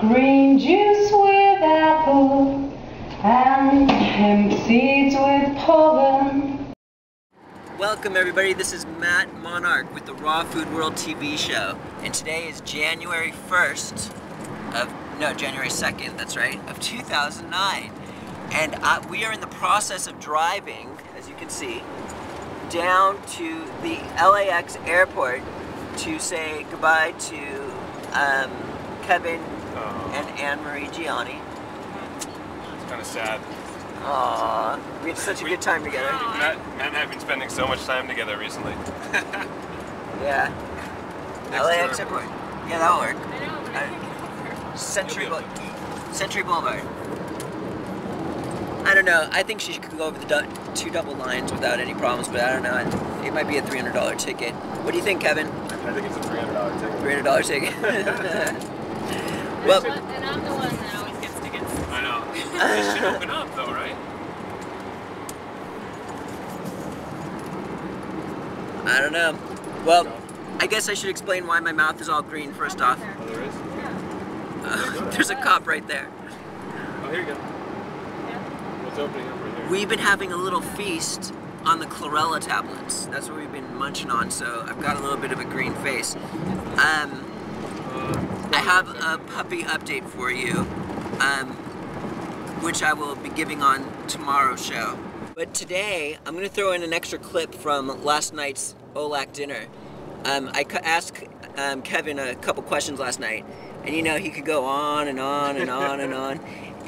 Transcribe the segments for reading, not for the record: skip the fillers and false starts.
green juice with apple, and hemp seeds with pollen. Welcome everybody, this is Matt Monarch with the Raw Food World TV show, and today is January 1st January 2nd, that's right, of 2009. And we are in the process of driving, as you can see, down to the LAX airport to say goodbye to Kevin and Annmarie Gianni. It's kind of sad. Aww, we had such a good time together. Matt and I have been spending so much time together recently. Yeah. LAX airport. Yeah, that'll work. Century Boulevard. I don't know. I think she could go over the two double lines without any problems, but I don't know. It might be a $300 ticket. What do you think, Kevin? I think it's a $300 ticket. $300 ticket. Well, and I'm the one that always gets tickets. I know. It should open up, though, right? I don't know. Well, I guess I should explain why my mouth is all green first off. Oh, there is? There's a cop right there. Oh, here you go. What's opening up right there? We've been having a little feast on the Chlorella tablets. That's what we've been munching on, so I've got a little bit of a green face. I have a puppy update for you, which I will be giving on tomorrow's show. But today, I'm going to throw in an extra clip from last night's OLAC dinner. I asked Kevin a couple questions last night, and you know, he could go on and on and on and on.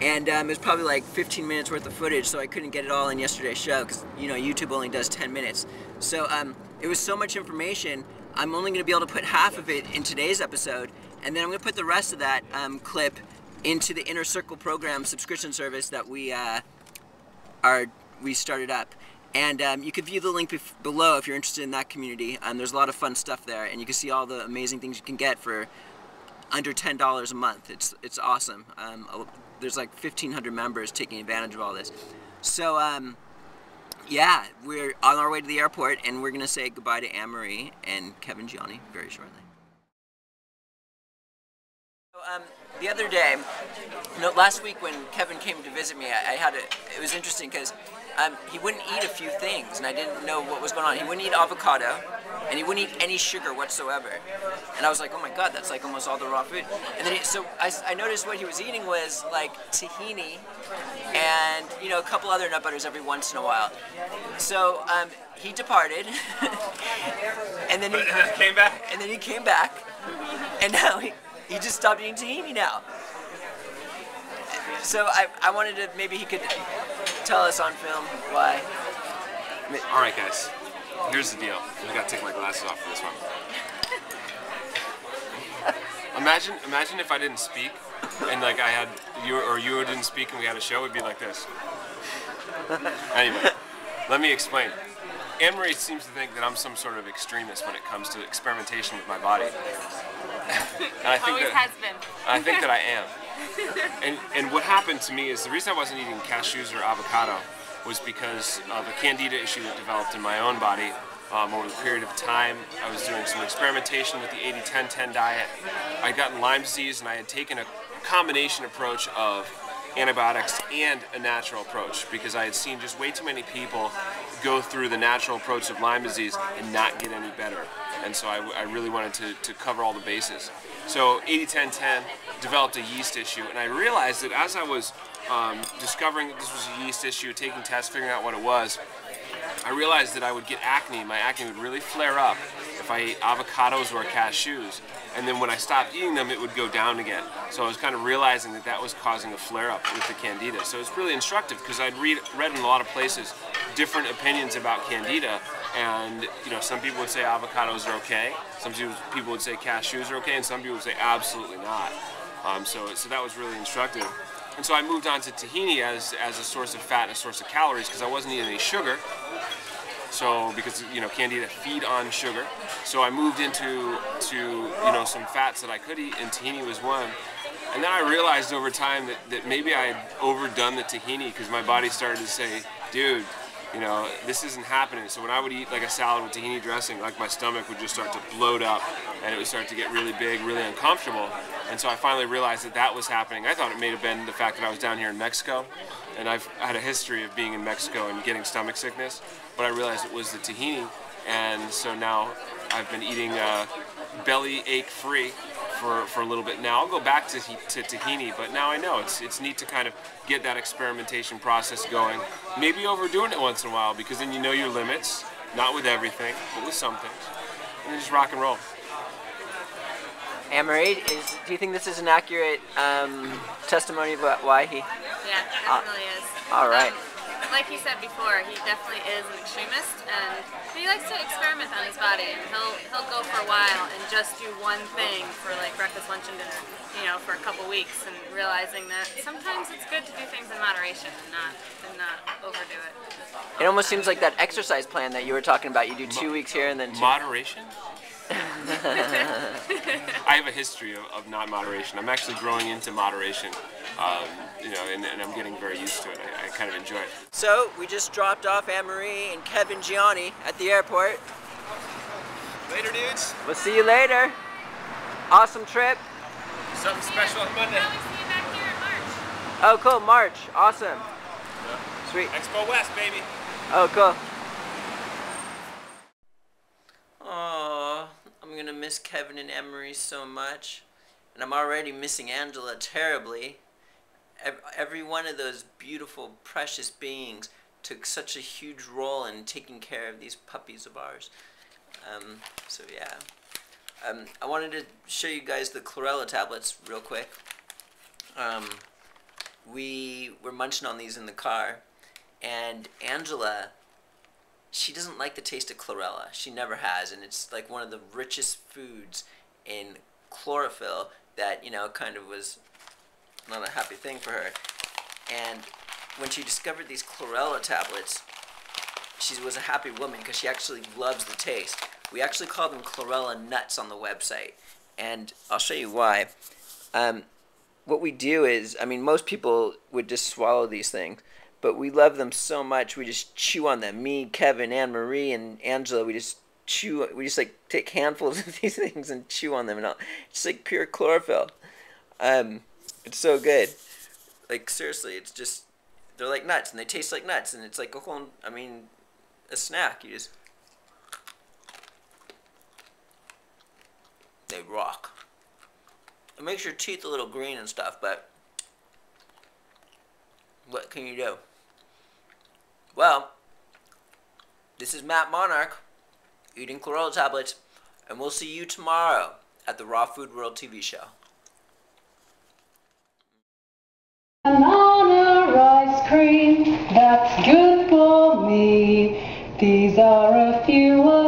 And it was probably like 15 minutes worth of footage, so I couldn't get it all in yesterday's show, because you know, YouTube only does 10 minutes. So it was so much information, I'm only going to be able to put half of it in today's episode, and then I'm going to put the rest of that clip into the Inner Circle program subscription service that we started up. And you can view the link below if you're interested in that community. There's a lot of fun stuff there, and you can see all the amazing things you can get for under $10 a month. It's awesome. There's like 1,500 members taking advantage of all this. So yeah, we're on our way to the airport, and we're gonna say goodbye to Annmarie and Kevin Gianni very shortly. So, the other day, last week when Kevin came to visit me, it was interesting because he wouldn't eat a few things, and I didn't know what was going on. He wouldn't eat avocado, and he wouldn't eat any sugar whatsoever. And I was like, oh my god, that's like almost all the raw food. And then so I noticed what he was eating was like tahini and, you know, a couple other nut butters every once in a while. So he departed, and then he came back. And then he came back, and now he just stopped eating tahini now. So I wanted to, maybe he could tell us on film why. Alright guys, here's the deal. I gotta take my glasses off for this one. Imagine if I didn't speak, and like you didn't speak and we had a show, it'd be like this. Anyway, let me explain. Annmarie seems to think that I'm some sort of extremist when it comes to experimentation with my body. And I think I think that I am. And what happened to me is the reason I wasn't eating cashews or avocado was because of a candida issue that developed in my own body over the period of time. I was doing some experimentation with the 80-10-10 diet. I'd gotten Lyme disease, and I had taken a combination approach of antibiotics and a natural approach because I had seen just way too many people go through the natural approach of Lyme disease and not get any better. And so I really wanted to cover all the bases. So 80-10-10 developed a yeast issue, and I realized that as I was discovering that this was a yeast issue, taking tests, figuring out what it was, I realized that I would get acne. My acne would really flare up if I ate avocados or cashews, and then when I stopped eating them, it would go down again. So I was kind of realizing that that was causing a flare-up with the candida. So it's really instructive because I'd read in a lot of places different opinions about candida, and you know, some people would say avocados are okay, some people would say cashews are okay, and some people would say absolutely not. So that was really instructive. And so I moved on to tahini as a source of fat and a source of calories because I wasn't eating any sugar. So because you know, candida feed on sugar, so I moved into you know, some fats that I could eat, and tahini was one. And then I realized over time that maybe I had overdone the tahini because my body started to say, dude, you know, this isn't happening. So when I would eat like a salad with tahini dressing, like my stomach would just start to bloat up and it would start to get really big, really uncomfortable. And so I finally realized that that was happening. I thought it may have been the fact that I was down here in Mexico, and I've had a history of being in Mexico and getting stomach sickness, but I realized it was the tahini. And so now I've been eating belly ache free for a little bit now. I'll go back to tahini, but now I know it's neat to kind of get that experimentation process going. Maybe overdoing it once in a while, because then you know your limits, not with everything, but with some things. And then just rock and roll. Annmarie, do you think this is an accurate testimony about why he... Yeah, it definitely is. All right. Like he said before, he definitely is an extremist, and he likes to experiment on his body. And he'll go for a while and just do one thing for like breakfast, lunch, and dinner, you know, for a couple weeks, and realizing that sometimes it's good to do things in moderation and not overdo it. It almost seems like that exercise plan that you were talking about. You do 2 weeks here and then 2. Moderation? I have a history of not moderation. I'm actually growing into moderation, you know, and I'm getting very used to it. I kind of enjoy it. So we just dropped off Annmarie and Kevin Gianni at the airport. Later, dudes. We'll see you later. Awesome trip. Something special on Monday. I'll see you back here in March. Oh, cool. March. Awesome. Yeah. Sweet. Expo West, baby. Oh, cool. Oh, I'm gonna miss Kevin and Annmarie so much, and I'm already missing Angela terribly. Every one of those beautiful, precious beings took such a huge role in taking care of these puppies of ours. So yeah, I wanted to show you guys the Chlorella tablets real quick. We were munching on these in the car, and Angela, she doesn't like the taste of chlorella. She never has, and it's like one of the richest foods in chlorophyll that, you know, kind of was not a happy thing for her. And when she discovered these chlorella tablets, she was a happy woman because she actually loves the taste. We actually call them chlorella nuts on the website, and I'll show you why. What we do is, I mean, most people would just swallow these things, but we love them so much, we just chew on them. Me, Kevin, Annmarie, and Angela, we just like take handfuls of these things and chew on them, and it's like pure chlorophyll. It's so good. Like, seriously, it's just, they're like nuts, and they taste like nuts, and it's like a whole, I mean, a snack. You just, they rock. It makes your teeth a little green and stuff, but what can you do? Well, this is Matt Monarch, eating Chlorella tablets, and we'll see you tomorrow at the Raw Food World TV show. Banana ice cream, that's good for me. These are a few of